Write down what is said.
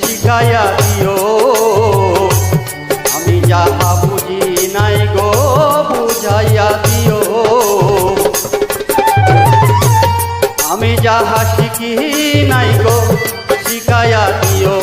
শিখাইয়া দিও। আমি যাহা বুঝি নাই গো বুঝাইয়া দিও। আমি যাহা শিখি নাই গো শিখাইয়া দিও।